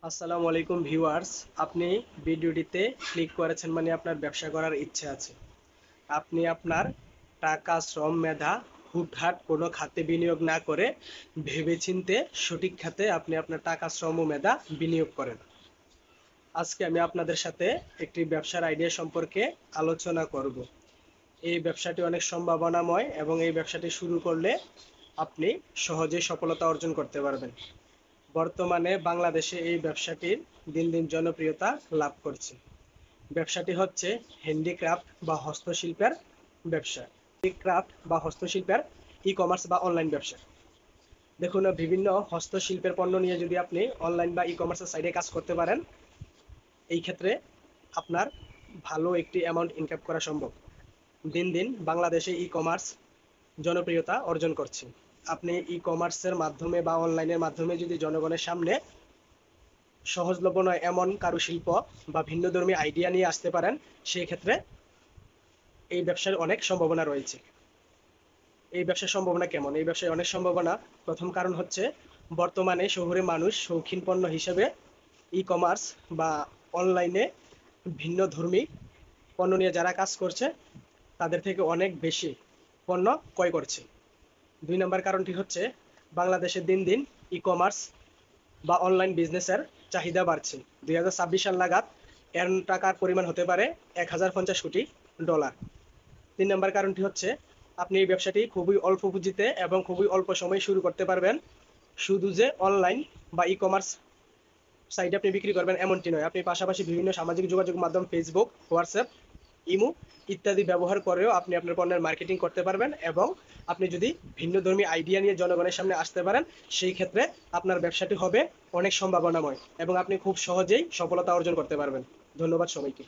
আসসালামু আলাইকুম ভিউয়ার্স। আপনি ভিডিওটিতে ক্লিক করেছেন মানে আপনার ব্যবসা করার ইচ্ছে আছে। আপনি আপনার টাকা, শ্রম, মেধা হুটহাট কোনো খাতে বিনিয়োগ না করে ভেবেচিন্তে সঠিক খাতে আপনি আপনার টাকা, শ্রম ও মেধা বিনিয়োগ করেন। আজকে আমি আপনাদের সাথে একটি ব্যবসার আইডিয়া সম্পর্কে আলোচনা করব। এই ব্যবসাটি অনেক সম্ভাবনাময় এবং এই ব্যবসাটি শুরু করলে আপনি সহজেই সফলতা অর্জন করতে পারবেন। বর্তমানে বাংলাদেশে এই ব্যবসাটির দিন দিন জনপ্রিয়তা লাভ করছে। ব্যবসাটি হচ্ছে হ্যান্ডিক্রাফট বা হস্তশিল্পের ব্যবসা। হ্যান্ডিক্রাফট বা হস্তশিল্পের ই-কমার্স বা অনলাইন ব্যবসা। দেখুন, বিভিন্ন হস্তশিল্পের পণ্য নিয়ে যদি আপনি অনলাইন বা ই-কমার্সের সাইডে কাজ করতে পারেন, এই ক্ষেত্রে আপনার ভালো একটি অ্যামাউন্ট ইনকাম করা সম্ভব। দিন দিন বাংলাদেশে ই-কমার্স জনপ্রিয়তা অর্জন করছে। আপনি ই-কমার্সের মাধ্যমে বা অনলাইনের মাধ্যমে যদি জনগণের সামনে সহজলভ্য নয় এমন কারুশিল্প বা ভিন্নধর্মী আইডিয়া নিয়ে আসতে পারেন, সেই ক্ষেত্রে এই ব্যবসার অনেক সম্ভাবনা রয়েছে। এই ব্যবসার সম্ভাবনা কেমন? এই ব্যবসায় অনেক সম্ভাবনা। প্রথম কারণ হচ্ছে, বর্তমানে শহুরে মানুষ শৌখিন পণ্য হিসেবে ই-কমার্স বা অনলাইনে ভিন্নধর্মী পণ্য নিয়ে যারা কাজ করছে তাদের থেকে অনেক বেশি পণ্য ক্রয় করছে। ২ নম্বর কারণটি হচ্ছে, বাংলাদেশে দিন দিন ই-কমার্স বা অনলাইন বিজনেসের চাহিদা বাড়ছে। ২০২৬ সাল নাগাদ এর টাকার পরিমাণ হতে পারে $১,০৫০ কোটি। ৩ নম্বর কারণটি হচ্ছে, আপনি এই ব্যবসাটি খুবই অল্প পুঁজিতে এবং খুবই অল্প সময়ে শুরু করতে পারবেন। শুধু যে অনলাইন বা ই-কমার্স সাইটে আপনি বিক্রি করবেন এমনটি নয়। আপনি পাশাপাশি বিভিন্ন সামাজিক যোগাযোগ মাধ্যম ফেসবুক, হোয়াটসঅ্যাপ, ইমো ইত্যাদি ব্যবহার করেও আপনি আপনার পণ্যের মার্কেটিং করতে পারবেন এবং আপনি যদি ভিন্নধর্মী আইডিয়া নিয়ে জনগণের সামনে আসতে পারেন, সেই ক্ষেত্রে আপনার ব্যবসাটি হবে অনেক সম্ভাবনাময় এবং আপনি খুব সহজেই সফলতা অর্জন করতে পারবেন। ধন্যবাদ সবাইকে।